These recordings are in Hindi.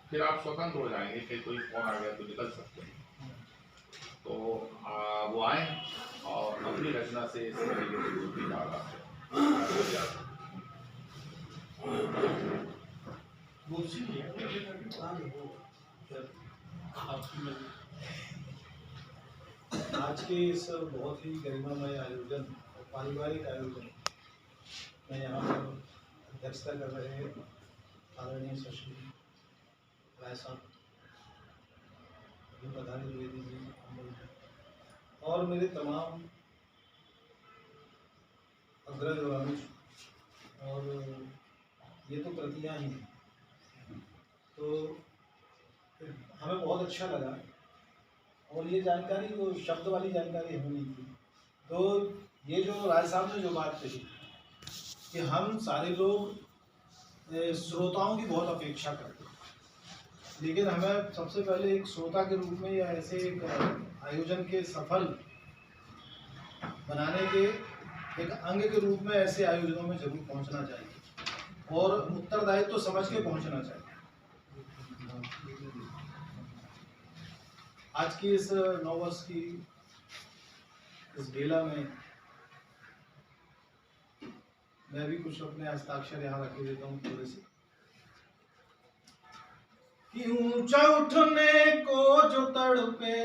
फिर आप स्वतंत्र हो जाएंगे कि कोई फोन आ गया तो निकल सकते हैं। तो वो आए और अपनी रचना से इस तरीके से कुछ भी डाला है। आज के इस बहुत ही गरिमामय आयोजन और पारिवारिक आयोजन में यहाँ पर अध्यक्षता कर रहे हैं आदरणीय सुश्री राय साहब, प्रधान द्विवेदी जी और मेरे तमाम अग्रज और अनुज, और ये तो प्रतियाँ ही हैं। तो हमें बहुत अच्छा लगा और ये जानकारी वो शब्द वाली जानकारी हमें नहीं थी। तो ये जो राय साहब ने जो बात कही कि हम सारे लोग श्रोताओं की बहुत अपेक्षा करते हैं, लेकिन हमें सबसे पहले एक श्रोता के रूप में या ऐसे एक आयोजन के सफल बनाने के एक अंग के रूप में ऐसे आयोजनों में जरूर पहुंचना चाहिए और उत्तरदायित्व तो समझ के पहुंचना चाहिए। आज की इस 9 वर्ष की इस बेला में मैं भी कुछ अपने हस्ताक्षर यहाँ रख देता हूँ थोड़े से। कि ऊंचा उठने को जो तड़पे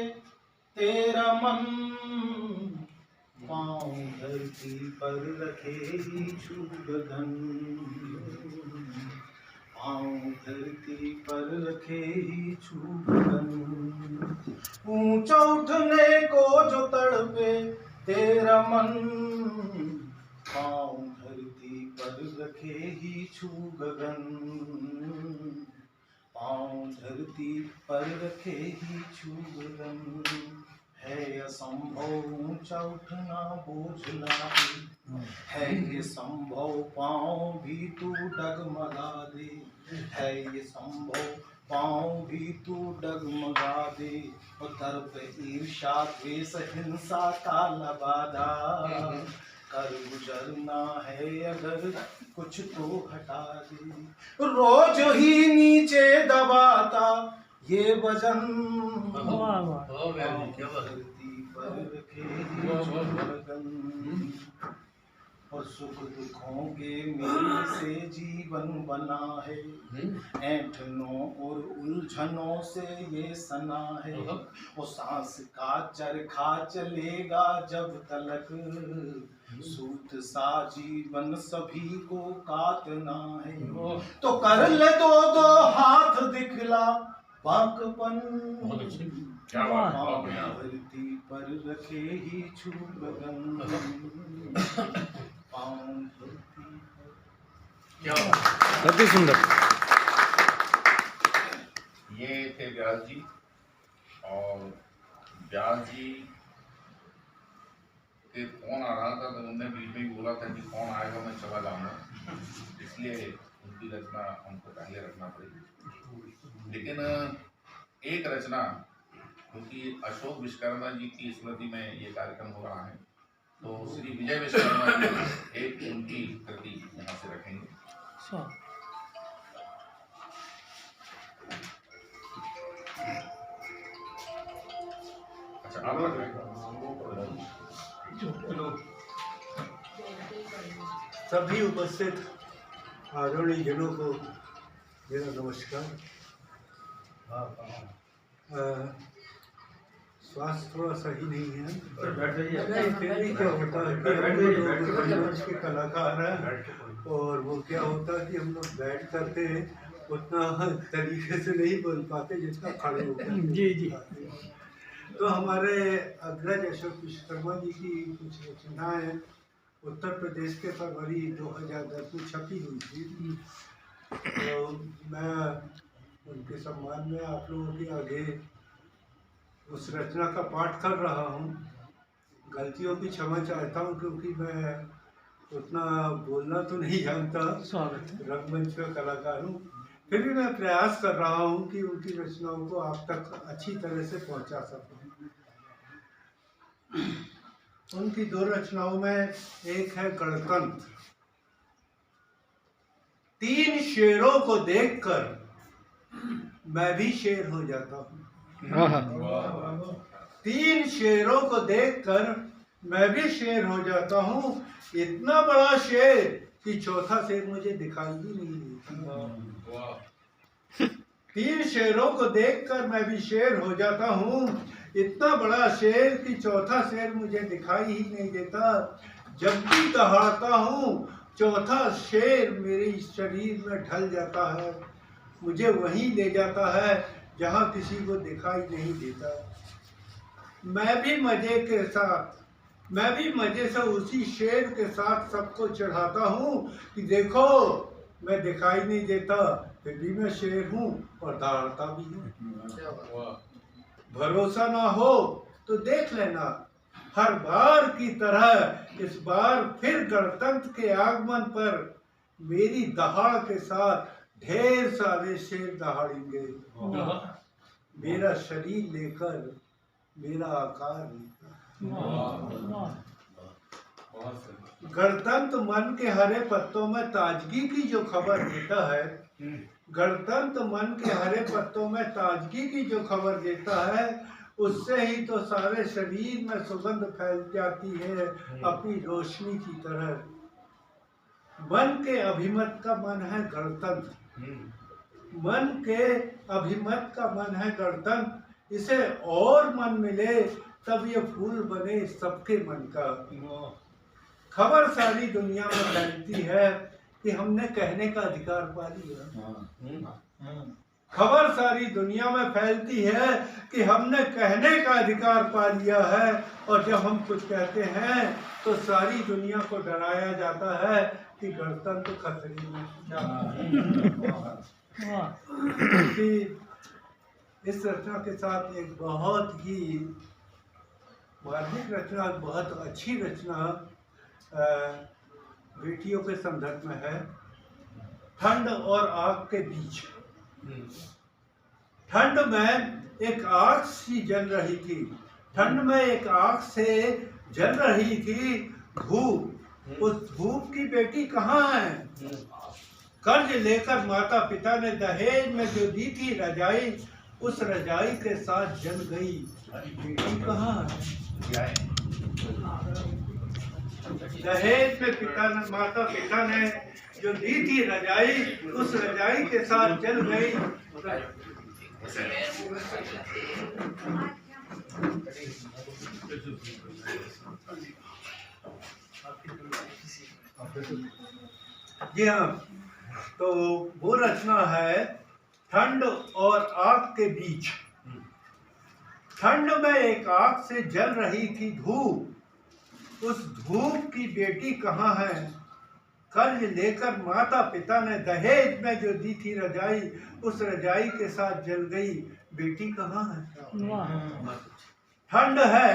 तेरा मन, पाँव धरती पर रखे ही छू गगन, पाँव धरती पर रखे ही छू गगन। ऊंचा उठने को जो तड़पे तेरा मन, पाँव धरती पर रखे ही छू गगन, पाँव धरती पर रखे ही छू गगन। है असंभव ऊंचा उठना बोझ लाए, है ये संभव पाँव भी तू डगमगा दे, है ये संभव पाँव भी तू डगमगा दे। और दर पे ईर्षा द्वेष हिंसा का लबादा, कर गुजरना है अगर कुछ तो हटा दे। रोज ही नीचे दबाता ये वजन, धरती पर रखे और सुख दुखों के मेल से जीवन बना है, ऐंठनों और उलझनों से ये सना है। वो सांस का चरखा चलेगा जब तलक, सूत सा जीवन सभी को काटना है। तो कर ले दो हाथ दिखला बांकपन, धरती पर रखे ही छू गगन, अति सुंदर। ये थे व्यास जी, और व्यास जी के फोन आ रहा था तो उन्होंने बीच में ही बोला था कि फोन आएगा मैं चला जाऊंगा, इसलिए उनकी रचना हमको पहले रखना पड़ेगी। लेकिन एक रचना क्योंकि अशोक विश्वकर्मा जी की स्मृति में ये कार्यक्रम हो रहा है, तो श्री विजय विश्वकर्मा जी एक उनकी कृति यहाँ से रखेंगे। अच्छा, आप रख रहे सभी उपस्थित आदरणीय जनों को मेरा नमस्कार। स्वास्थ्य थोड़ा सही नहीं है, फिर भी क्या होता है कि हम लोग मंच के कलाकार हैं और वो क्या होता है कि हम लोग बैठ करके उतना तरीके से नहीं बोल पाते जितना खड़े होकर जी। तो हमारे अग्रज अशोक विश्वकर्मा जी की कुछ रचनाएं उत्तर प्रदेश के फरवरी 2010 में छपी हुई थी। तो मैं उनके सम्मान में आप लोगों के आगे उस रचना का पाठ कर रहा हूँ। गलतियों की क्षमा चाहता हूँ क्योंकि मैं उतना बोलना तो नहीं जानता, रंगमंच का कलाकार हूँ, फिर भी मैं प्रयास कर रहा हूँ कि उनकी रचनाओं को आप तक अच्छी तरह से पहुँचा सकूँ। उनकी 2 रचनाओं में एक है गणतंत्र। 3 शेरों को देखकर मैं भी शेर हो जाता हूँ। आहा, 3 शेरों को देखकर मैं भी शेर हो जाता हूँ। इतना बड़ा शेर कि चौथा शेर मुझे दिखाई भी नहीं देता। 3 शेरों को देखकर मैं भी शेर हो जाता हूँ। इतना बड़ा शेर कि चौथा शेर मुझे दिखाई ही नहीं देता। जब भी दहाड़ता हूँ चौथा शेर मेरे शरीर में ढल जाता है, मुझे वहीं ले जाता है जहाँ किसी को दिखाई नहीं देता। मैं भी मजे से उसी शेर के साथ सबको चढ़ाता हूँ कि देखो मैं दिखाई नहीं देता, फिर भी मैं शेर हूँ और दहाड़ता भी हूँ। भरोसा ना हो तो देख लेना, हर बार की तरह इस बार फिर गणतंत्र के आगमन पर मेरी दहाड़ के साथ ढेर सारे शेर दहाड़ेंगे। मेरा शरीर लेकर, मेरा आकार लेकर। गणतंत्र मन के हरे पत्तों में ताजगी की जो खबर देता है, गणतंत्र मन के हरे पत्तों में ताजगी की जो खबर देता है, उससे ही तो सारे शरीर में सुगंध फैल जाती है अपनी रोशनी की तरह। मन के अभिमत का मन है गणतंत्र, मन के अभिमत का मन है गणतंत्र। इसे और मन मिले तब ये फूल बने सबके मन का। खबर सारी दुनिया में फैलती है कि हमने कहने का अधिकार पा लिया। खबर सारी दुनिया में फैलती है कि हमने कहने का अधिकार पा लिया है, और जब हम कुछ कहते हैं तो सारी दुनिया को डराया जाता है कि गणतंत्र खतरे में। इस रचना के साथ एक बहुत ही मार्मिक रचना, बहुत अच्छी रचना बेटियों के संदर्भ में है। ठंड और आग के बीच। ठंड में एक आग सी जल रही थी, ठंड में एक आग से जल रही थी धूप। उस धूप की बेटी कहाँ है? कर्ज लेकर माता पिता ने दहेज में जो दी थी रजाई, उस रजाई के साथ जल गई। बेटी कहाँ है? दहेज में माता पिता ने जो दी थी रजाई, उस रजाई के साथ जल गई। जी हाँ, तो वो रचना है ठंड और आग के बीच। ठंड में एक आग से जल रही थी धूप, उस धूप की बेटी कहाँ है? कर्ज लेकर माता पिता ने दहेज में जो दी थी रजाई, उस रजाई के साथ जल गई। बेटी कहाँ है? ठंड है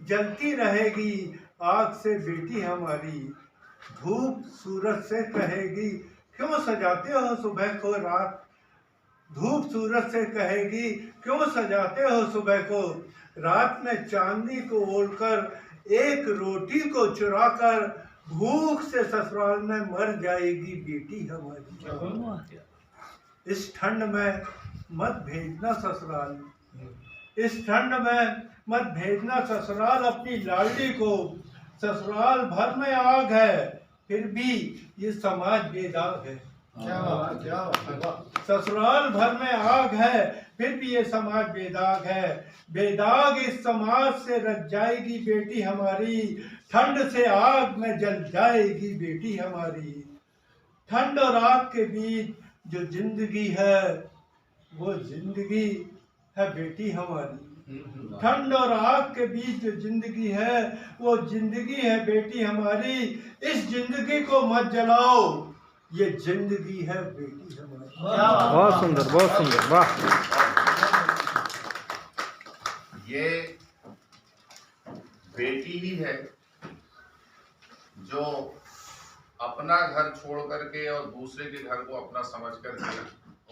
जलती रहेगी आग से बेटी हमारी, धूप सूरज से कहेगी क्यों सजाते हो सुबह को रात। धूप सूरज से कहेगी क्यों सजाते हो सुबह को रात में। चांदनी को ओढ़कर एक रोटी को चुराकर भूख से ससुराल में मर जाएगी बेटी हमारी। इस ठंड में मत भेजना ससुराल, इस ठंड में मत भेजना ससुराल अपनी लाडली को। ससुराल भर में आग है फिर भी ये समाज बेदाग है। ससुराल भर में आग है फिर भी ये समाज बेदाग है। बेदाग इस समाज से रच जाएगी बेटी हमारी, ठंड से आग में जल जाएगी बेटी हमारी। ठंड और आग के बीच जो जिंदगी है वो जिंदगी है बेटी हमारी। ठंड और आग के बीच जो जिंदगी है वो जिंदगी है बेटी हमारी। इस जिंदगी को मत जलाओ, ये जिंदगी है बेटी हमारी। बहुत सुंदर, बहुत सुंदर, वाह। ये बेटी ही है जो अपना घर छोड़ करके और दूसरे के घर को अपना समझ करके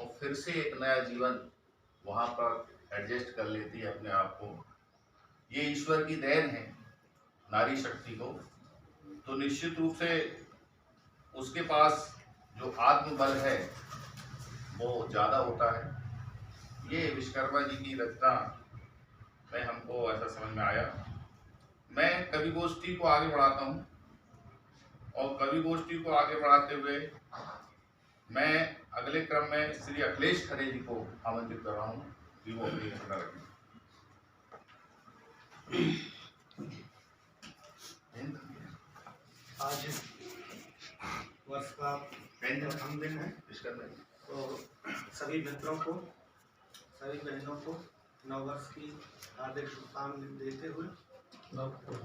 और फिर से एक नया जीवन वहां पर एडजस्ट कर लेती है अपने आप को। ये ईश्वर की देन है नारी शक्ति को। तो निश्चित रूप से उसके पास जो आत्मबल है वो ज़्यादा होता है। ये विश्वकर्मा जी की रचना में हमको ऐसा समझ में आया। मैं कवि गोष्ठी को आगे बढ़ाता हूँ और कवि गोष्ठी को आगे बढ़ाते हुए मैं अगले क्रम में श्री अखिलेश खरे जी को आमंत्रित कर रहा हूँ कि वो अपनी रचना रखें। आज वर्ष का प्रथम दिन है, तो सभी मित्रों को, सभी बहनों को नववर्ष की हार्दिक शुभकामनाएं देते हुए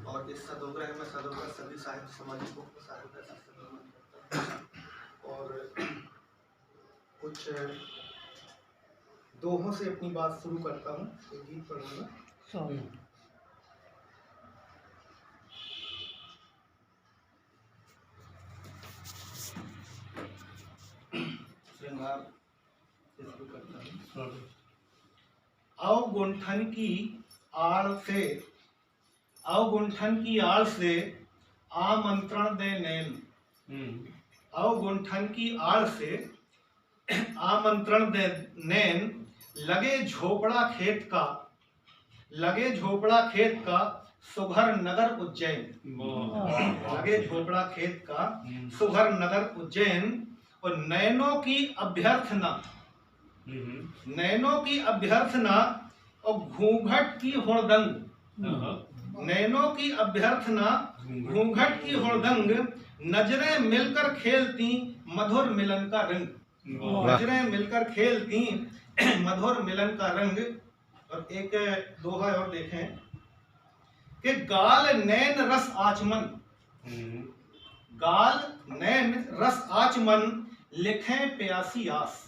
और इस सदोग्रह में सदोग्रह सभी साहित्य समाजिकों को साहित्य करता हूं और कुछ दोहों से अपनी बात शुरू करता हूँ। एक गीत पढ़ूंगा। श्रृंगार से शुरू करता हूँ। आओ गुंठन की आड़ से, आओ गुंठन की आड़ से आमंत्रण दे नैन। आओ गुंठन की आड़ से आमंत्रण दे नैन, लगे झोपड़ा खेत का, लगे झोपड़ा खेत का सुघर नगर उज्जैन। लगे झोपड़ा खेत का सुघर नगर उज्जैन, और नैनों की अभ्यर्थना, नैनों की अभ्यर्थना और घूंघट की हुड़दंग। नैनों की अभ्यर्थना घूंघट की हुड़दंग, नजरें मिलकर खेलती मधुर मिलन का रंग। नजरें मिलकर खेलती मधुर मिलन का रंग। और एक दोहा और देखें कि गाल नैन रस आचमन, गाल नैन रस आचमन, लिखें प्यासी आस।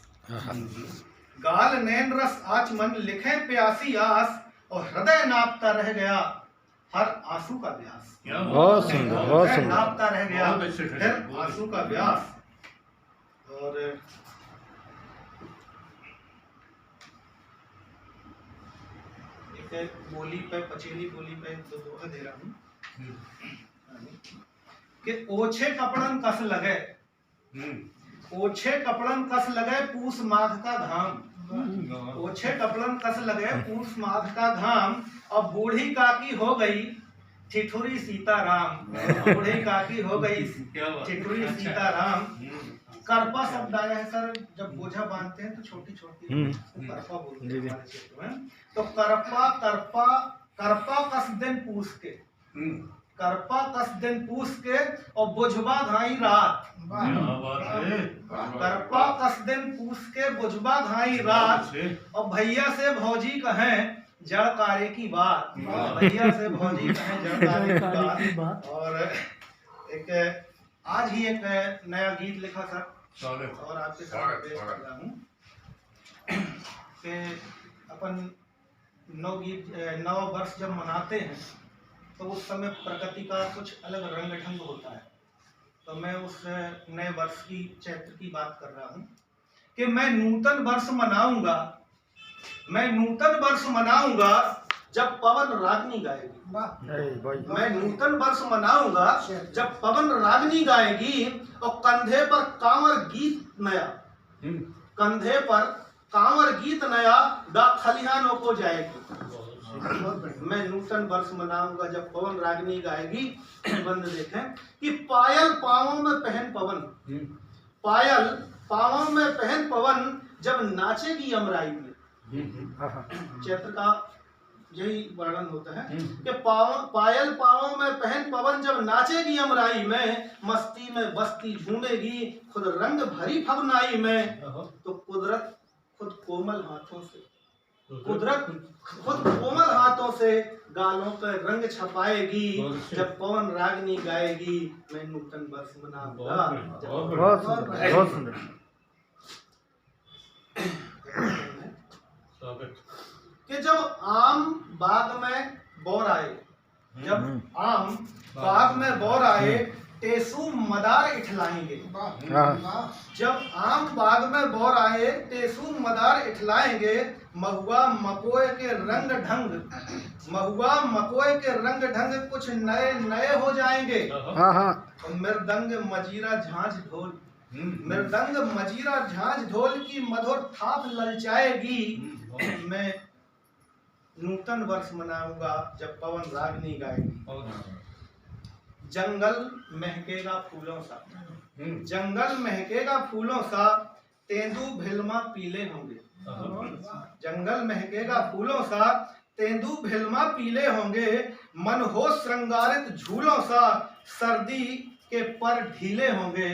गाल नैन रस आचमन, लिखें प्यासी आस, और हृदय नापता रह गया हर आंसू का व्यास। बहुत सुंदर, बहुत हृदय सुंदर। नापता रह गया हर आंसू का व्यास। और एक बोली पे, पचेली बोली पे दो दोहा दे रहा हूँ कि ओछे कपड़न कस लगे, ओछे कपड़न कस लगे पूस माघ का घाम। ओछे कपड़न कस लगे पूस माघ का घाम, अब बूढ़ी काकी हो गई ठिठुरी सीताराम। बूढ़ी काकी हो गई ठिठुरी सीताराम। करपा शब्द आया है सर, जब बोझा बांधते हैं तो छोटी छोटी करपा बोलते हैं हमारे क्षेत्र में। तो करपा, करपा, करपा कस दिन पूछ के, करपा कस दिन पूछ के, और बुझबा घाई रात। करपा कस दिन पूछ के, बुझबा घाई रात, और भैया से भौजी कहें जड़कारे की बात। भैया से भौजी कहें जड़कारे की बात। और एक आज ही एक नया गीत लिखा सर, और आपके साथ पेश कर रहा हूँ कि अपन नव वर्ष जब मनाते हैं तो उस समय प्रकृति का कुछ अलग रंग ढंग होता है। तो मैं उस नए वर्ष की चैत्र की बात कर रहा हूँ कि मैं नूतन वर्ष मनाऊंगा, मैं नूतन वर्ष मनाऊंगा जब पवन रागनी गाएगी। मैं नूतन वर्ष मनाऊंगा जब पवन रागनी गाएगी, और कंधे पर कांवर गीत नया, कंधे पर कांवर गीत नया गा खलिहानों को जाएगी। मैं नूतन वर्ष मनाऊंगा जब पवन रागनी गाएगी। बंद देखें कि पायल पांवों में पहन पवन, पायल पांवों में पहन पवन, जब नाचेगी अमराई में। चैत्र का यही वर्णन होता है कि पायल पांवों में पहन पवन, जब नाचेगी अमराई में, मस्ती में बस्ती झूमेगी खुद रंग भरी फगुनाई में। तो कुदरत खुद कोमल हाथों से, कुदरत खुद कोमल हाथों से गालों पर रंग छपाएगी जब पवन रागनी गाएगी। मैं नूतन वर्ष मनाऊंगा। बहुत सुंदर, बहुत सुंदर। कि जब आम बाग में बोर आए, जब आम बाग में बोर आए, टेसू मदार इठलाएंगे। जब आम बाग में बोर आए, टेसू मदार इठलाएंगे, महुआ मकोए के रंग ढंग, महुआ मकोए के रंग ढंग कुछ नए नए हो जाएंगे। और मृदंग मजीरा झांझ ढोल, मृदंग मजीरा झांझ ढोल की मधुर थाप ललचाएगी। मैं नूतन वर्ष मनाऊंगा जब पवन रागनी गाएगी। जंगल महकेगा फूलों सा, जंगल महकेगा फूलों सा, तेंदू भिलमा पीले होंगे। जंगल महकेगा फूलों सा, तेंदू भिलमा पीले होंगे। मन हो श्रृंगारित झूलों सा, सर्दी के पर ढीले होंगे।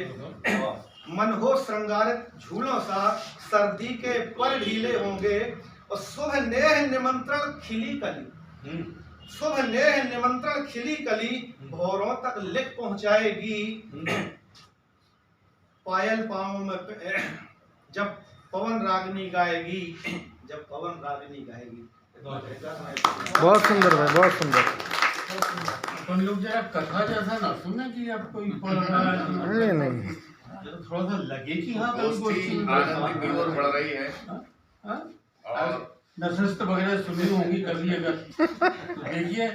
मन हो श्रृंगारित झूलों सा, सर्दी के पर ढीले होंगे। और शुभ नेह निमंत्रण खिली कली, शुभ नेह निमंत्रण खिली कली, भौरों तक लिख पहुंचाएगी। पायल पाँव में जब पवन रागनी गाएगी, जब पवन रागनी गाएगी। बहुत सुंदर भाई, बहुत सुंदर। अपन लोग जरा कथा जैसा ना सुनना कि आप कोई पढ़ रहा है, नहीं थोड़ा सा लगे कि हाँ कोई दोस्ती आनंद की ओर बढ़ रही है। और नशस्त वगैरह सुनी होंगी कभी अगर, तो देखिए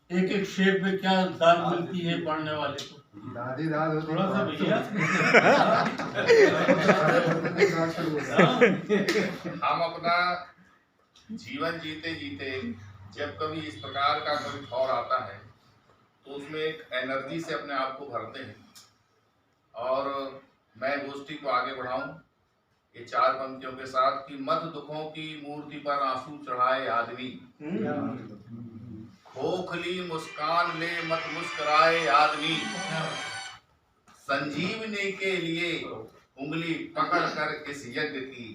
एक एक शेर पे क्या दाद मिलती है पढ़ने वाले को। दादी दाद थोड़ा सा भैया हम अपना जीवन जीते जीते जब कभी इस प्रकार का कोई ठौर आता है तो उसमें एक एनर्जी से अपने आप को भरते हैं। और मैं गोष्ठी को आगे बढ़ाऊं ये 4 पंक्तियों के साथ कि मत दुखों की मूर्ति पर आंसू चढ़ाए आदमी, खोखली मुस्कान ले मत मुस्कुराए आदमी, संजीवनी के लिए उंगली पकड़ कर इस यज्ञ की,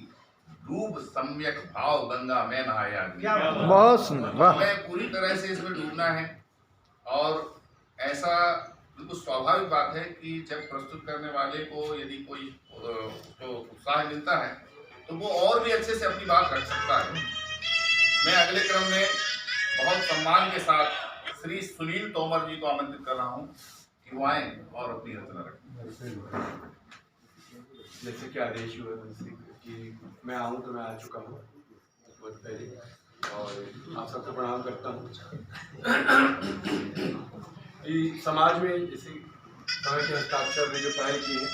डूब सम्यक भाव गंगा में नहाए आदमी। बहुत सुंदर, वाह। हमें पूरी तरह से इसमें डूबना है। और ऐसा बिल्कुल स्वाभाविक बात है कि जब प्रस्तुत करने वाले को यदि कोई तो उत्साह मिलता है तो वो और भी अच्छे से अपनी बात रख सकता है। मैं अगले क्रम में बहुत सम्मान के साथ श्री सुनील तोमर जी को आमंत्रित कर रहा हूँ कि वो आए और अपनी रचना रखें। जैसे कि आदेश हुआ कि मैं आऊँ तो मैं आ चुका हूँ बहुत पहले और आप सबको प्रणाम करता हूँ। समाज में जैसे समय के हस्ताक्षर में जो पहल की है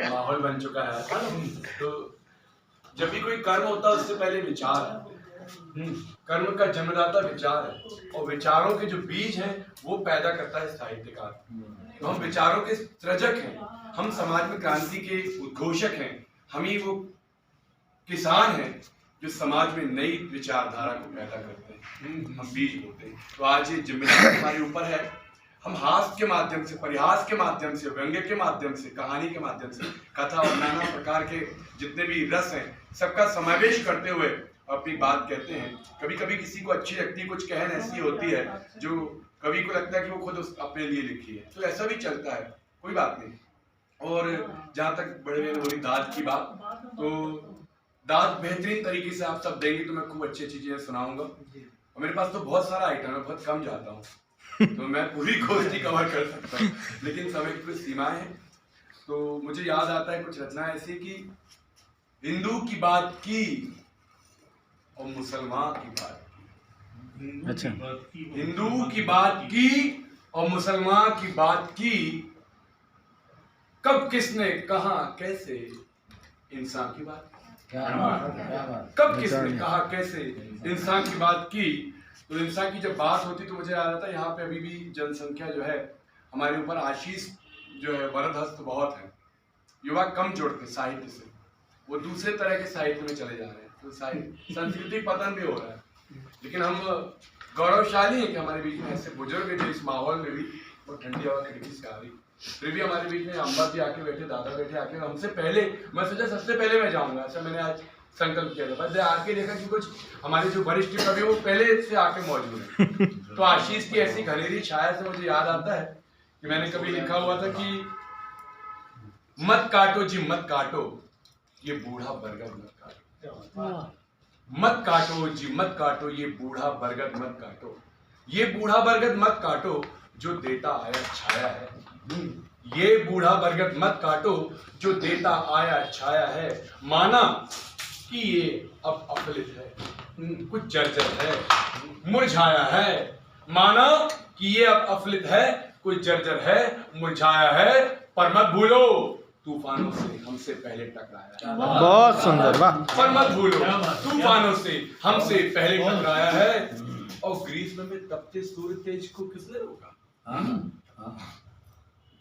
माहौल बन चुका है। तो जब भी कोई कर्म होता है उससे पहले विचार है। कर्म का जन्मदाता विचार है और विचारों के जो बीज हैं वो पैदा करता है साहित्यकार। तो हम विचारों के सृजक हैं, हम समाज में क्रांति के उद्घोषक हैं, हम ही वो किसान हैं जो समाज में नई विचारधारा को पैदा करते हैं। हम बीज बोते हैं। तो आज ये जिम्मेदारी हमारे ऊपर है। हम हास्य के माध्यम से, परिहास के माध्यम से, व्यंग्य के माध्यम से, कहानी के माध्यम से, कथा और नाना प्रकार के जितने भी रस हैं सबका समावेश करते हुए अपनी बात कहते हैं। कभी कभी किसी को अच्छी लगती है, कुछ कहन ऐसी होती है जो कवि को लगता है कि वो खुद अपने लिए लिखी है, तो ऐसा भी चलता है, कोई बात नहीं। और जहाँ तक बड़े बहन बोली दाद की बात, तो दाद बेहतरीन तरीके से आप सब देंगे तो मैं खूब अच्छी अच्छी चीजें सुनाऊंगा। और मेरे पास तो बहुत सारा आइटम है, बहुत कम जाता हूँ तो मैं पूरी गोष्ठी कवर कर सकता हूँ, लेकिन समय की कुछ सीमाएं हैं। तो मुझे याद आता है कुछ रचना ऐसी कि हिंदू की बात की और मुसलमान की बात की। अच्छा, हिंदू की बात की और मुसलमान की बात की, कब किसने कहा कैसे इंसान की बात, कब किसने कहा कैसे इंसान की बात की। तो इंसान की जब बात होती तो मुझे याद आता है यहाँ पे अभी भी जनसंख्या जो है हमारे ऊपर आशीष जो है वरदहस्त बहुत है। युवा कम जुड़ते साहित्य से, वो दूसरे तरह के साहित्य में चले जा रहे हैं। तो साहित्य संस्कृति पतन भी हो रहा है। लेकिन हम गौरवशाली हैं कि हमारे बीच में ऐसे बुजुर्ग जो इस माहौल में भी वो ठंडी हवा खिड़की से आ रही, फिर भी हमारे बीच में अम्बा जी आके बैठे, दादा बैठे आके, हमसे पहले मैं सोचा सबसे पहले मैं जाऊंगा, ऐसा मैंने आज संकल्प किया था। बस आके देखा कि कुछ हमारे जो वरिष्ठ कवि वो पहले से आके मौजूद है। तो आशीष की ऐसी घनेरी छाया से मुझे याद आता है कि मैंने कभी लिखा हुआ था कि मत काटो जी मत काटो ये बूढ़ा बरगद मत काटो, मत काटो जी मत काटो ये बूढ़ा बरगद मत काटो, ये बूढ़ा बरगद मत काटो जो देता आया छाया है, ये बूढ़ा बरगद मत काटो जो देता आया छाया है। माना कि ये अब अफलित है, कुछ जर्जर है, मुरझाया है, माना कि ये अब अफलित है, कोई जर्जर है, मुरझाया है, पर मत भूलो तूफानों से हमसे पहले टकराया है। बहुत सुंदर, वाह। पर मत भूलो तूफानों से हमसे पहले टकराया है। और ग्रीष्म में तपते सूर्य तेज को किसने रोका?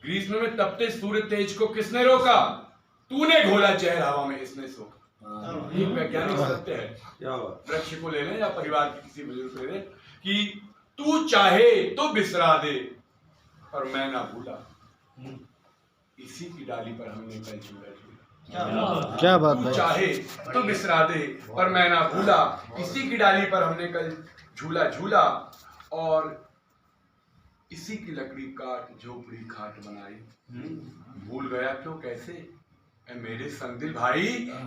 ग्रीष्म में तपते सूर्य तेज को किसने रोका? तूने घोला जहर हवा में, इसने सोखा। एक वैज्ञानिक सत्य है, वृक्ष को ले लें या परिवार के किसी बुजुर्ग को ले लें, कि तू चाहे तो बिसरा दे पर मैं ना भूला, इसी की डाली पर हमने कल झूला झूला। क्या बात तू है। चाहे तो बिसरा दे पर मैं ना भूला, इसी की डाली पर हमने कल झूला झूला। और इसी की लकड़ी काट झोपड़ी खाट बनाई, भूल गया क्यों कैसे ऐ मेरे संग दिल भाई,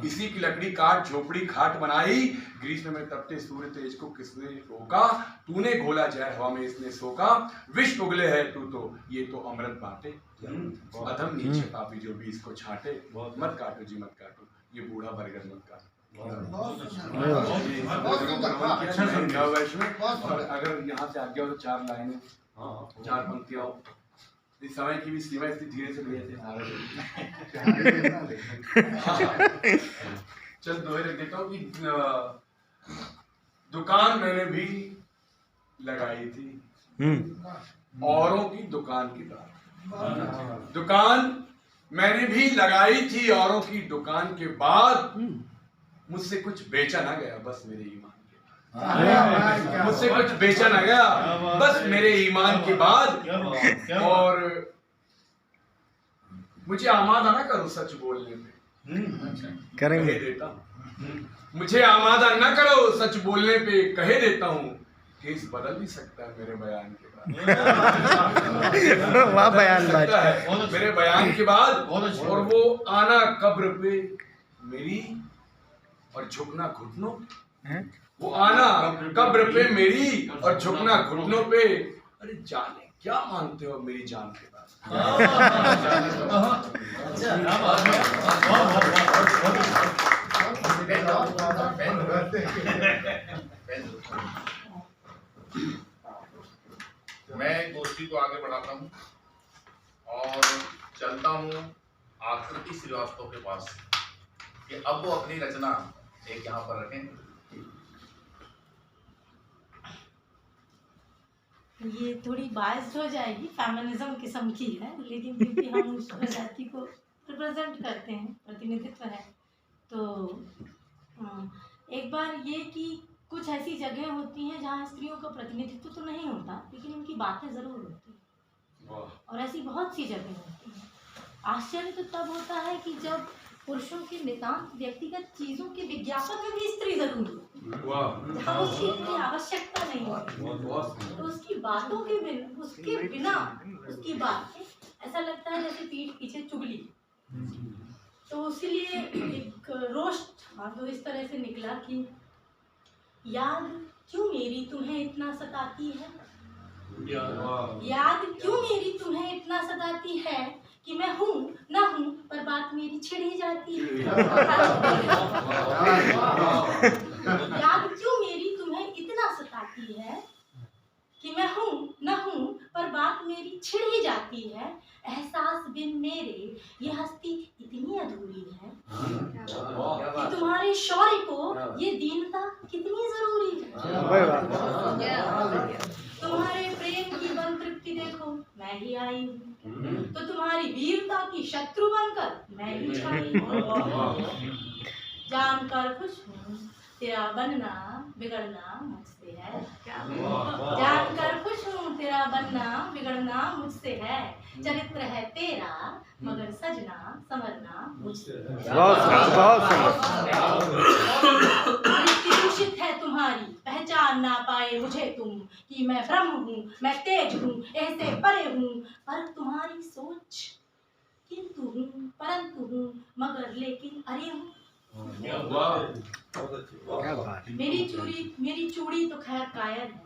इसी की लकड़ी काट झोपड़ी खाट बनाई। ग्रीष्म में तपते सूर्य तेज को किसने रोका? तूने घोला जहर हवा में, इसने सोका। विष उगले है तू तो, ये तो अमृत बाटे, अधम नीचे पापी जो भी इसको छाटे। मत काटो जी मत काटो, ये बूढ़ा बरगद मत काटो। वर्ष में और अगर यहाँ से आगे हो तो 4 लाइनें, 4 पंक्तियां। इस समय की भी सीमा इतनी धीरे से भैया चल दोहे रख देता हूँ कि दुकान मैंने भी लगाई थी औरों की दुकान की तरह। दुकान मैंने भी लगाई थी औरों की दुकान के बाद, मुझसे कुछ बेचा ना गया बस मेरे ईमान के, मुझसे कुछ बेचा ना गया बस मेरे ईमान के बाद। और मुझे आमादा ना करो सच बोलने पे, करेंगे। कहे देता हूं। मुझे आमादा ना करो सच बोलने पे, कहे देता हूँ केस बदल भी सकता है मेरे बयान के बाद। वाह बयान सकता है मेरे बयान के बाद। और वो आना कब्र पे मेरी और झुकना घुटनों, वो आना कब्र पे मेरी और झुकना घुटनों पे। अरे जाने क्या मानते हो मेरी जान के बाद? मैं गोष्ठी को आगे बढ़ाता हूँ और चलता हूँ आकृति श्रीवास्तव के पास कि अब वो अपनी रचना एक यहाँ पर रखें। ये थोड़ी बायस्ड हो जाएगी, फेमिनिज्म किस्म की है, लेकिन क्योंकि हम उस प्रजाति को रिप्रेजेंट करते हैं, प्रतिनिधित्व है, तो एक बार ये कि कुछ ऐसी जगह होती हैं जहाँ स्त्रियों का प्रतिनिधित्व तो नहीं होता, लेकिन उनकी बातें ज़रूर होती हैं, और ऐसी बहुत सी जगह होती हैं। आश्चर्य तो तब होता है कि जब पुरुषों के नितांत व्यक्तिगत चीज़ों के विज्ञापन में भी स्त्री जरूर होती है, जहाँ उसकी इतनी आवश्यकता नहीं होती, तो उसकी बातों के बिना, उसके बिना उसकी बातें ऐसा लगता है जैसे पीठ पीछे चुगली। तो इसीलिए एक रोस्ट तो इस तरह से निकला कि याद क्यों मेरी तुम्हें इतना सताती है, याद क्यों मेरी तुम्हें इतना सताती है कि मैं हूँ ना हूँ पर बात मेरी छिड़ ही जाती है। याद क्यों मेरी तुम्हें इतना सताती है कि मैं हूँ न हूँ पर बात मेरी छिड़ ही जाती है। एहसास बिन मेरे ये हस्ती इतनी अधूरी है कि तुम्हारे शौर्य को ये दीनता कितनी जरूरी है। तुम्हारे प्रेम की बन तृप्ति देखो मैं ही आई हूँ, तो तुम्हारी वीरता की शत्रु बनकर मैं ही छाई हूँ। जानकर खुश हूँ तेरा बनना बिगड़ना मुझसे है, जानकर खुश हूँ तेरा बनना बिगड़ना मुझसे है। चरित्र है तेरा मगर सजना संवरना मुझसे है। दूषित है तुम्हारी पहचान ना पाए मुझे तुम कि मैं ब्रह्म हूँ मैं तेज हूँ ऐसे परे हूँ, पर तुम्हारी सोच किंतु हूँ परंतु हूँ मगर लेकिन अरे हूँ। मेरी चूड़ी तो खैर कायर है,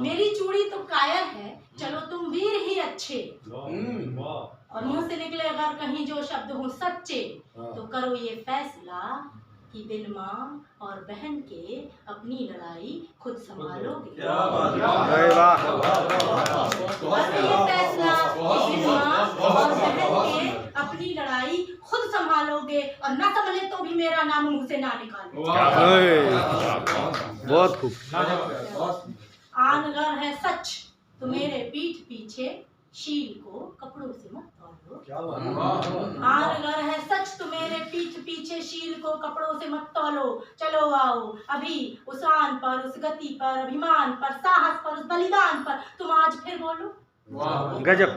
मेरी चूड़ी तो कायर है, चलो तुम वीर ही अच्छे। और मुंह से निकले अगर कहीं जो शब्द हो सच्चे, तो करो ये फैसला कि बिन माँ और बहन के अपनी लड़ाई खुद संभालोगे। अरे वाह। अब ये फैसला कि बिन माँ और बहन के अपनी लड़ाई खुद संभालोगे और न संभले तो भी मेरा नाम मुंह से ना निकालो। बहुत खूब। आन अगर है सच तो मेरे पीठ पीछे शील को कपड़ों से मत तौलो। आन अगर है सच तो मेरे पीठ पीछे शील को कपड़ों से मत तौलो। चलो आओ अभी उस आन पर, उस गति पर, अभिमान पर, साहस पर, उस बलिदान पर तुम आज फिर बोलो। गजब।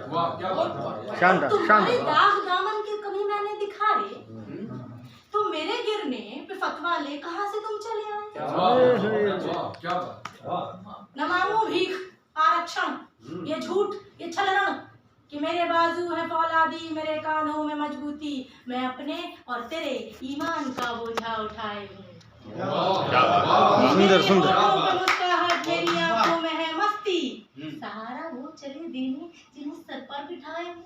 शानदार तुम्हारे शानदार। दाग दामन के कभी मैंने दिखाए तो मेरे गिरने पे फतवा ले कहाँ से तुम चले आए। न मांगू भीख आरक्षण, ये झूठ, ये छलना कि मेरे बाजू है फौलादी, मेरे कानों में मजबूती, मैं अपने और तेरे ईमान का बोझा उठाए हूँ। सुंदर सुंदर। मुस्कुराहट मेरी आंखों में है मस्ती, सहारा वो चले देने जिन्हें सर पर बिठाए हूँ।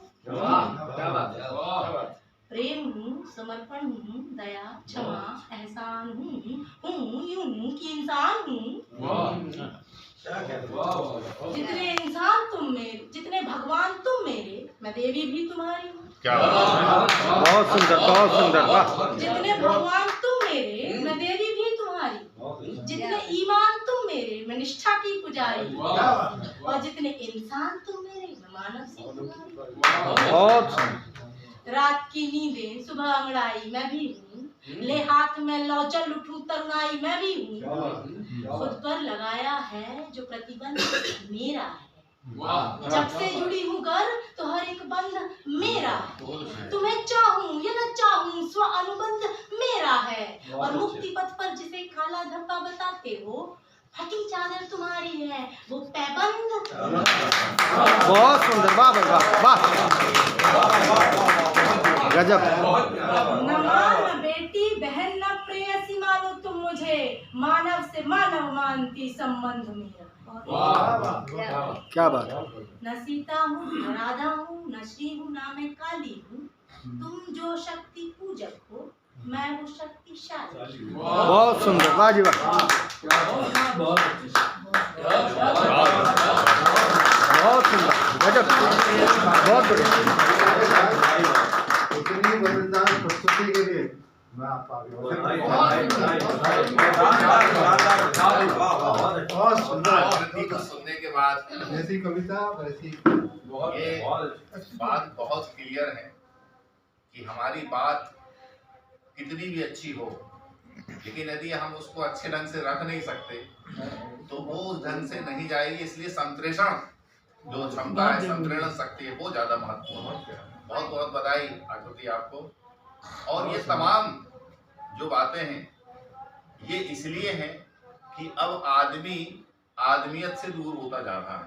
प्रेम हूँ, समर्पण हूँ, दया, क्षमा, एहसान हूँ यूं कि इंसान हूँ। जितने इंसान तुम मेरे, जितने भगवान तुम मेरे, मैं देवी भी तुम्हारी हूँ। बहुत सुंदर बहुत सुंदर। वाह। जितने भगवान तुम मेरे, मैं देवी भी तुम्हारी। जितने ईमान तुम मेरे, मैं निष्ठा की पुजारी। और जितने इंसान तुम मेरे, मैं मानव सी तुम्हारी। बहुत सुंदर। रात की नींदें सुबह अंगड़ाई मैं भी हूँ, ले हाथ में लौ चल उठूं तरुणाई मैं भी हूँ। खुद पर लगाया है जो प्रतिबंध मेरा है। जब से जुड़ी हूँ घर तो हर एक बंध मेरा है। तुम्हें चाहूं या न चाहूं स्व अनुबंध मेरा है। और मुक्ति पथ पर जिसे काला धब्बा बताते हो, फटी चादर तुम्हारी है वो पैबंद। बहुत सुंदर। वाह भाई वाह वाह। गजब। न मां न बेटी बहन न प्रेयसी मानो तुम मुझे, मानव से मानव मानती संबंध मेरा। क्या बात है। न सीता हूँ न राधा हूँ न श्री हूँ ना मैं काली हूँ। तुम जो शक्ति पूजक हो मैं वो शक्तिशाली। बहुत सुंदर। वाह जी वाह। बहुत सुंदर। गजब। बहुत बढ़िया। इतनी मजेदार प्रस्तुति के लिए मैं आपका बहुत सुंदर। कृति को सुनने के बाद जैसी कविता वैसी ये बात बहुत क्लियर है कि हमारी बात कितनी भी अच्छी हो, लेकिन यदि हम उसको अच्छे ढंग से रख नहीं सकते तो वो उस ढंग से नहीं जाएगी। इसलिए संप्रेषण जो क्षमता है, संप्रेषण शक्ति है, वो ज्यादा महत्वपूर्ण है। बहुत बहुत बधाई आकृति आपको। और ये तमाम जो बातें हैं ये इसलिए हैं कि अब आदमी आदमियत से दूर होता जा रहा है,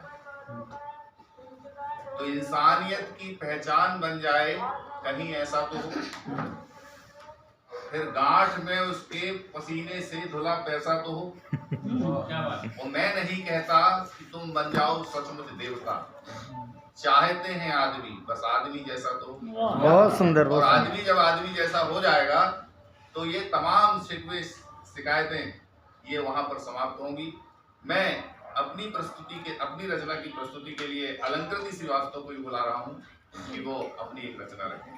तो इंसानियत की पहचान बन जाए कहीं ऐसा तो हो। फिर गांठ में उसके पसीने से धुला पैसा तो हो। वो मैं नहीं कहता कि तुम बन जाओ सचमुच देवता, चाहते हैं आदमी, बस आदमी जैसा तो हो। बहुत सुंदर। और बहुत सुंदर। आदमी जब आदमी जैसा हो जाएगा तो ये तमाम शिकवे शिकायतें ये वहां पर समाप्त होंगी। मैं अपनी प्रस्तुति के, अपनी रचना की प्रस्तुति के लिए अलंकृति श्रीवास्तव को भी बुला रहा हूँ कि वो अपनी एक रचना रखें।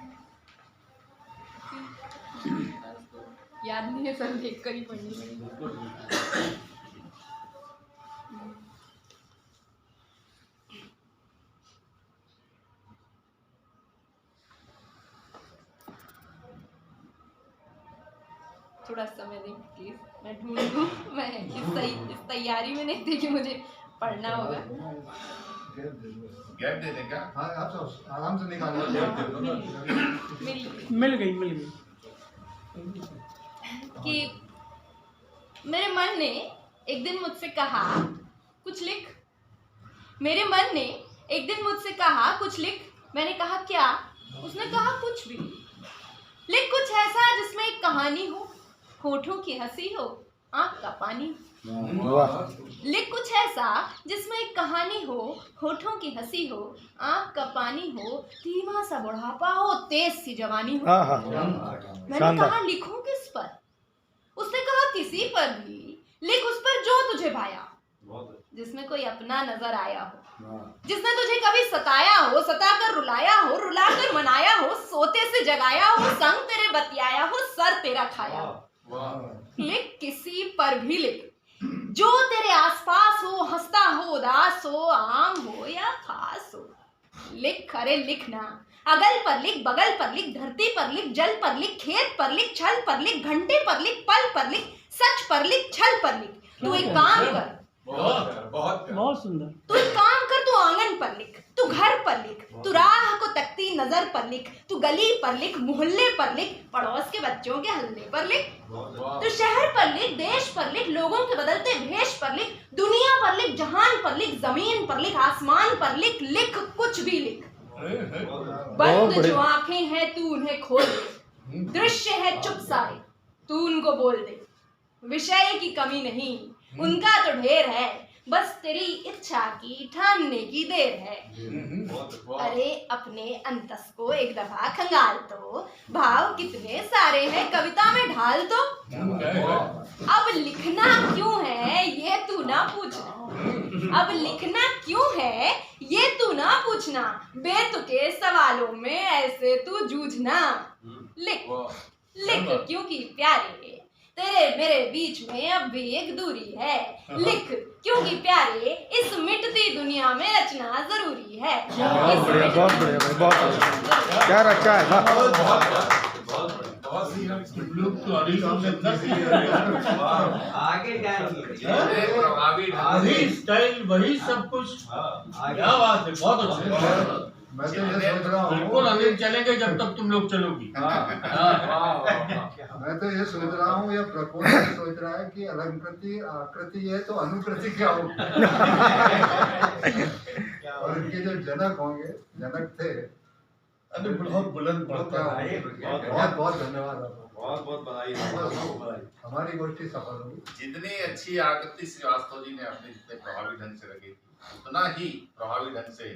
याद नहीं है सर, देख कर ही पढ़नी पड़ेगी। थोड़ा समय दें प्लीज, मैं ढूंढ लूँ। मैं इस तैयारी में नहीं थी कि मुझे पढ़ना होगा। गैप दे दें क्या? हाँ आप आराम से निकालिए। मिल गई कि मेरे मन ने एक दिन मुझसे कहा कुछ लिख। मेरे मन ने एक दिन मुझसे कहा कुछ लिख। मैंने कहा क्या? उसने कहा कुछ भी लिख, कुछ ऐसा जिसमें एक कहानी हो, होठों की हंसी हो, आँख का पानी। लिख कुछ ऐसा जिसमें एक कहानी हो, होठों की हंसी हो, आँख का पानी हो, धीमा सा बुढ़ापा हो, तेज सी जवानी हो। मैंने कहा लिखूं किस पर? किसी पर भी लिख उस पर जो तुझे भाया, जिसमें कोई अपना नजर आया हो, जिसने तुझे कभी सताया हो, सताकर रुलाया हो, रुलाकर मनाया हो, सोते से जगाया हो, संग तेरे बतियाया हो, सर तेरा खाया हो। लिख किसी पर भी लिख, जो तेरे आसपास हो, हंसता हो, उदास हो, आम हो या खास हो। लिख, अरे लिखना, अगल पर लिख, बगल पर लिख, धरती पर लिख, जल पर लिख, खेत पर लिख, छल पर लिख, घंटे पर लिख, पल पर लिख, सच पर लिख, छल पर लिख। तू एक काम कर, बहुत सुंदर। तू एक काम कर, तू आंगन पर लिख, तू घर पर लिख, तू राह को तकती नजर पर लिख, तू गली पर लिख, मोहल्ले पर लिख, पड़ोस के बच्चों के हल्ले पर लिख, तू शहर पर लिख, देश पर लिख, लोगों के बदलते भेष पर लिख, दुनिया पर लिख, जहान पर लिख, जमीन पर लिख, आसमान पर लिख, लिख कुछ भी लिख। बंद जो आंखें हैं तू उन्हें खोल दे, दृश्य है चुप सारे तू उनको बोल दे, विषय की कमी नहीं उनका तो ढेर है, बस तेरी इच्छा की ठानने की देर है। अरे अपने अंतस को एक दफा खंगाल तो, भाव कितने सारे हैं कविता में ढाल तो। अब लिखना क्यों है ये तू ना पूछना, अब लिखना क्यों है ये तू ना पूछना, बेतुके सवालों में ऐसे तू जूझना। लिख लिख क्योंकि प्यारे तेरे मेरे बीच में अब भी एक दूरी है, लिख क्योंकि प्यारे इस मिटती दुनिया में रचना जरूरी है। बहुत बढ़िया, बहुत बढ़िया भाई, बहुत बढ़िया, क्या अच्छा है। लोग तो वही स्टाइल, वही सब कुछ, क्या बात है, बहुत अच्छा। मैं तो ये सोच रहा हूँ, बिल्कुल अनिल चलेंगे जब तक तुम लोग चलोगी। मैं तो ये सोच रहा हूँ, या प्रपोजल सोच रहा है कि अलंकृति आकृति है तो अनुकृति क्या होगी। और इनके जो जनक होंगे, जनक थे, बहुत बुलंद बहुत बहुत धन्यवाद आपको, बहुत बहुत बधाई। हमारी गोष्ठी सफल होगी। जितनी अच्छी आकृति श्रीवास्तव जी ने अपने जितने प्रभावी ढंग से रखी थी, उतना ही प्रभावी ढंग से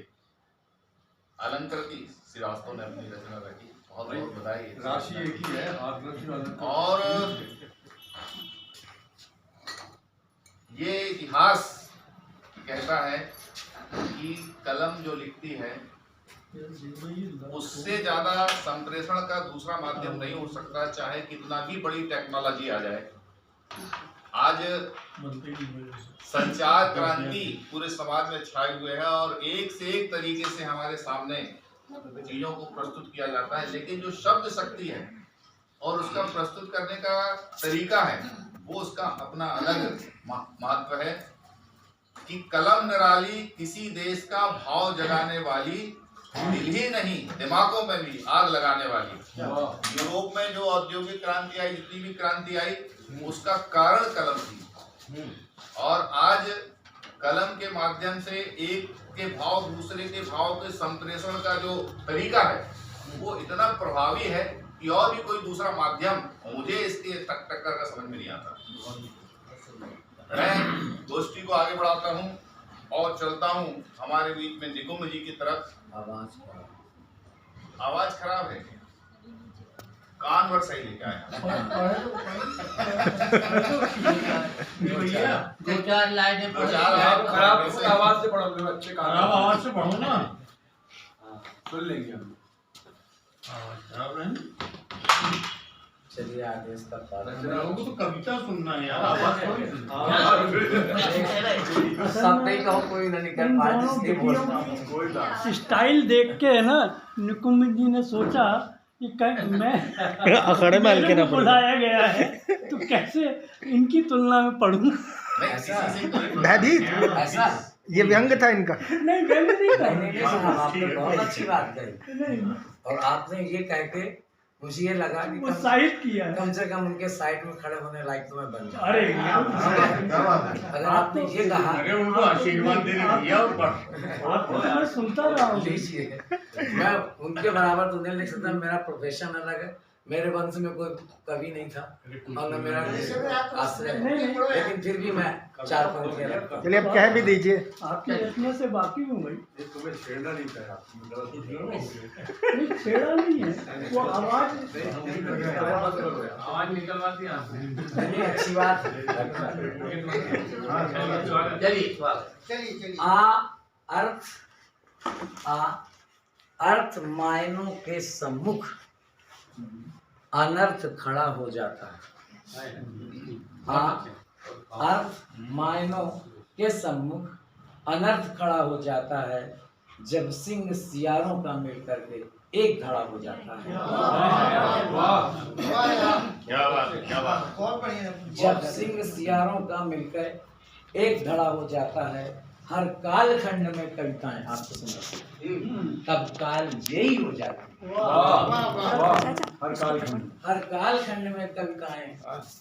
अलंकृति श्रीवास्तव ने अपनी रचना रखी। बहुत बहुत बधाई। राशि एक ही है, आकृति और ये इतिहास कहता है कि कलम जो लिखती है उससे ज्यादा संप्रेषण का दूसरा माध्यम नहीं हो सकता, चाहे कितना भी बड़ी टेक्नोलॉजी आ जाए। आज संचार क्रांति पूरे समाज में छाए हुए है और एक से एक तरीके से हमारे सामने चीजों को प्रस्तुत किया जाता है, लेकिन जो शब्द शक्ति है और उसका प्रस्तुत करने का तरीका है वो उसका अपना अलग महत्व है। कि कलम निराली किसी देश का भाव जगाने वाली, दिल ही नहीं दिमागों में भी आग लगाने वाली। यूरोप में जो औद्योगिक क्रांति आई, जितनी भी क्रांति आई, उसका कारण कलम थी। और आज कलम के माध्यम से एक के भाव दूसरे के भाव के संप्रेषण का जो तरीका है वो इतना प्रभावी है कि और भी कोई दूसरा माध्यम मुझे इसके टक्कर का समझ में नहीं आता। मैं गोष्ठी को आगे बढ़ाता हूँ और चलता हूँ हमारे बीच में निकुंभ जी की तरफ। आवाज खराब है, कान भर सही लेके आया। दो चार लाइनें खराब आवाज से पढ़ो, अच्छे खराब आवाज से पढ़ो ना, सुन लेंगे हम। चलिए आगे इसका लोगों को तो कविता सुनना है यार, आवाज थोड़ी सब नहीं कहो, कोई ना निकल पाए इसलिए बोलता हूँ। स्टाइल देख के है ना, निकुंभ जी ने सोचा कि मैं अखाड़े में हल्के ना बुलाया गया है तो कैसे इनकी तुलना में पढ़ूं। भयभीत, ऐसा ये व्यंग था इनका। नहीं व्यंग नहीं था। नहीं साहब, आपने बहुत अच्छी बात कही और आपने ये कह के मुझे ये लगा कि वो साइड किया, कम से कम उनके साइड में खड़े होने लायक तो मैं बन जाऊं। अरे अगर आपने ये कहा, अरे उनको आशीर्वाद देने दिया आपको तो मैं सुनता रहा हूँ। लीजिए, मैं उनके बराबर तो नहीं लिख सकता, मेरा प्रोफेशन अलग है, मेरे वंश में कोई कवि नहीं था और न मेरा आश्रय, लेकिन फिर भी मैं 4 पंक्तियां लिखता हूं। चलिए अब कह भी दीजिए। आपकी रचना से वाकिफ हूँ भाई। तुम्हें छेड़ना नहीं था, नहीं छेड़ा नहीं है, वो आवाज निकलवा दिया आपने। चलिए अच्छी बात है। चलिए अर्थ मायनों के सम्मुख अनर्थ खड़ा हो जाता है। अर्थ मायनों के सम्मुख अनर्थ खड़ा हो जाता है जब सिंह सियारों का मिल करके एक धड़ा हो जाता है। क्या बात है, क्या बात है। बहुत बढ़िया। जब सिंह सियारों का मिलकर एक धड़ा हो जाता है, हर काल खंड में कविताएं आपको सुनाती, तब काल यही हो जाती है। हर काल खंड में कविताएं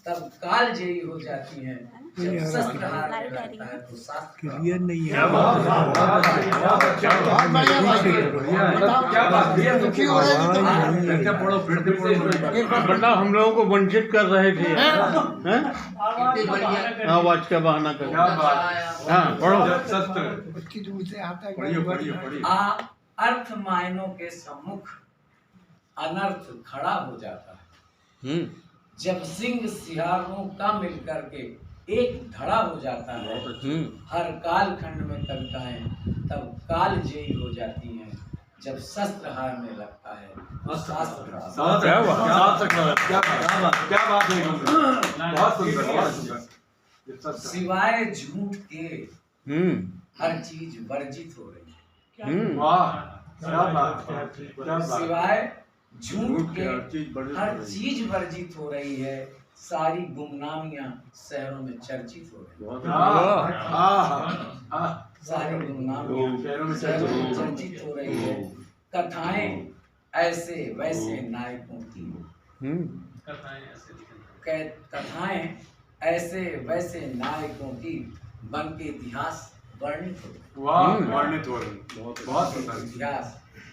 तब काल यही हो जाती हैं। जब शस्त्र हाथ में लगता है तो शास्त्र क्लियर नहीं है। वरना हम लोगों को वंचित कर रहे थे। आवाज का बहाना कर। हाँ पढ़ो। अर्थ मायनों के सम्मुख अनर्थ खड़ा हो जाता है जब सिंह सियारों का मिल करके एक धड़ा हो जाता है। हर काल खंड में कविताएं तब काल जयी हो जाती हैं जब शस्त्र हार में लगता है और शास्त्र। क्या बात है, बहुत सुंदर, बहुत सुंदर। सिवाय झूठ के हर चीज वर्जित हो रही है। वाह, क्या बात, क्या बात। सिवाय झूठ के हर चीज वर्जित हो रही है। सारी गुमनामियां शहरों में चर्चित हो रही है। सारी गुमनामियां शहरों में चर्चित हो रही है। कथाएं ऐसे वैसे नायकों की, कथाएं ऐसे वैसे नायकों की बन के इतिहास वर्णित हो रही है। बहुत सुंदर। इतिहास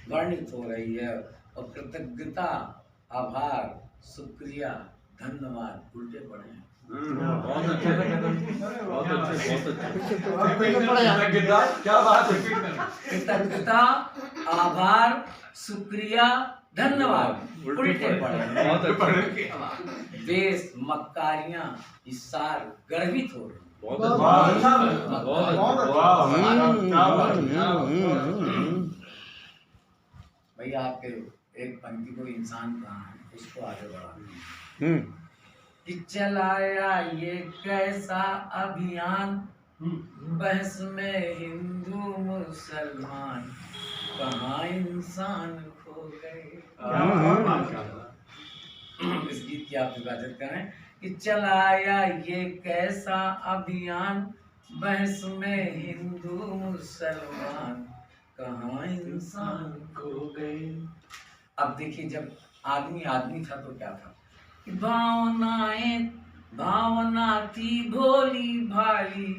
वर्णित हो रही है और कृतज्ञता, आभार, शुक्रिया, धन्यवाद उल्टे पड़े हैं। बहुत अच्छे, क्या बात है। कृतज्ञता, आभार, शुक्रिया, धन्यवाद उल्टे पड़े हैं। देश मक्कारियां इस साल गर्वित हो रही। भैया आपके एक पंक्ति को इंसान कहा है, उसको आगे बढ़ा कि चलाया ये कैसा अभियान, बहस में हिंदू मुसलमान, कहाँ इंसान खो गए। इस गीत की आप इबादत करें कि चलाया ये कैसा अभियान, बहस में हिंदू मुसलमान, कहाँ इंसान खो गए। अब देखिए, जब आदमी आदमी था तो क्या था, भावना थी भोली भाली,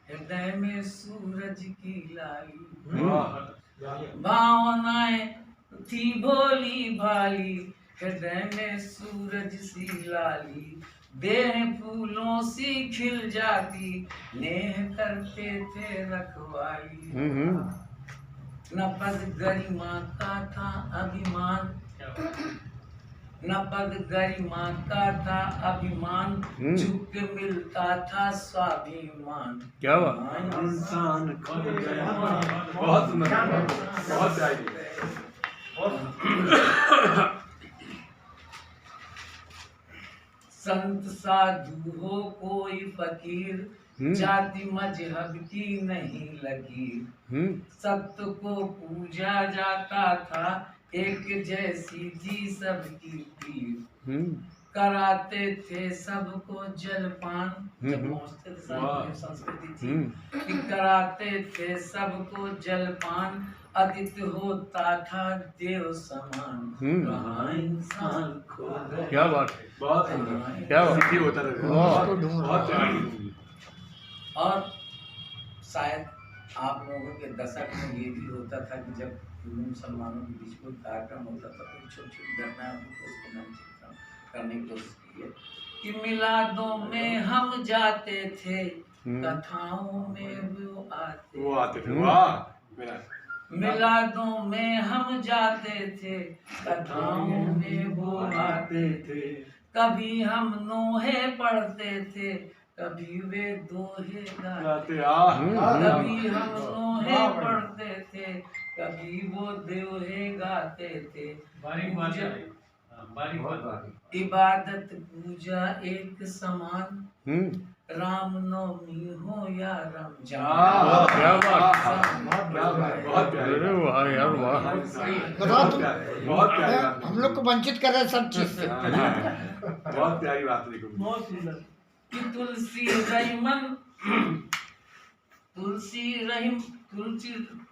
हृदय में सूरज की लाली। भावनाएं थी भोली भाली, हृदय में सूरज सी लाली। देह फूलों सी खिल जाती, नेह करते थे रखवाली। न पद गरिमा का था अभिमान, न पद गरिमा का था अभिमान, झुक के मिलता था स्वाभिमान। क्या बात। इंसान खो गया। बहुत सुंदर, बहुत प्यारी। संत साधु हो कोई फकीर, जाति मजहब की नहीं लकीर। सत्य को पूजा जाता था, एक जैसी थी सबकी पीर। कराते थे सबको जलपान, जब पहुंचते थे सब संस्कृति थी कि कराते थे सबको जलपान। अतिथि होता था देव समान, कहाँ इंसान खो गया। क्या बात है, बहुत क्या बात होता था। और शायद आप लोगों के दशक में ये भी होता था कि जब हिंदू मुसलमानों के बीच कोई कार्यक्रम होता था, कोई छोटी छोटी घटनाएं होती तो उसको नाम करने की कोशिश की है कि मिलादों में हम जाते थे, कथाओं में वो आते थे। वाह, मिलादों में हम जाते थे, कथाओं में वो आते थे। कभी हम नोहे पढ़ते थे, कभी वे दोहे गाते। कभी हम नोहे पढ़ते थे, कभी वो दोहे गाते थे। इबादत पूजा एक समान, राम नवमी हो या रमजान। हम लोग को वंचित कर रहे हैं सब चीज से। बहुत प्यारी बात लिखी। बहुत सुंदर। कि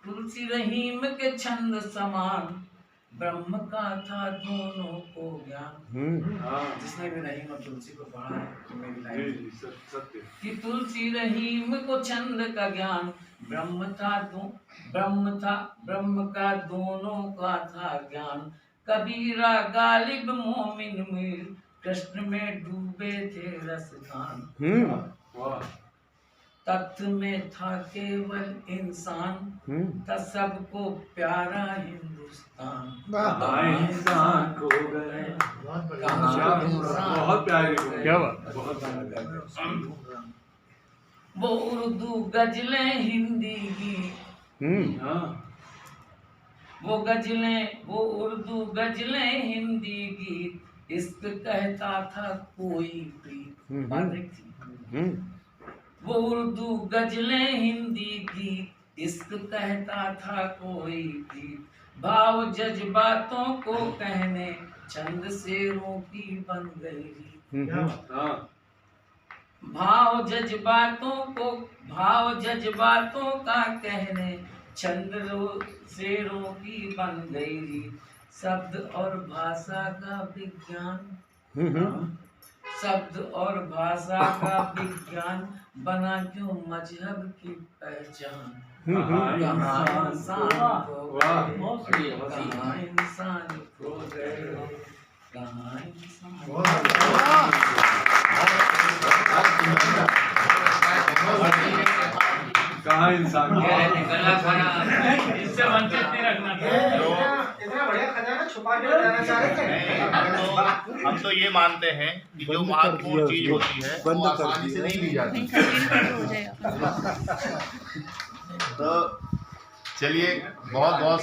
तुलसी रहीम के छंद समान, ब्रह्म का था दोनों को ज्ञान। जिसने भी रहीम और तुलसी को पढ़ा है तो मेरी लाइन कि तुलसी रहीम को छंद का ज्ञान, ब्रह्म का दोनों का था ज्ञान। कबीरा गालिब मोमिन मीर, कृष्ण में डूबे थे रसखान। तत्व में था केवल इंसान, था सबको प्यारा हिंदुस्तान। इंसान को गए। बहुत प्यारी। क्या बात। वो उर्दू गजलें हिंदी की, वो उर्दू गजलें हिंदी गीत, इश्क कहता था कोई प्रीत। वो उर्दू गजलें हिंदी गीत, इश्क कहता था कोई प्रीत। भाव जज्बातों को कहने, छंद शेरों की बन गई। भाव जज्बातों का कहने, छंद शेरों की बन गई। शब्द और भाषा का विज्ञान, शब्द और भाषा का विज्ञान, बना क्यों मजहब की पहचान। कहाँ इंसान खो गए, कहाँ इंसान खो गए, कहाँ इंसान। कहाँ इंसान इससे वंचित नहीं रखना। इतना बढ़िया खजाना छुपा के बताना चाह रहे थे। हम तो ये मानते हैं कि जो महत्वपूर्ण चीज होती है वो आसानी से नहीं ली जाती। तो चलिए, बहुत बहुत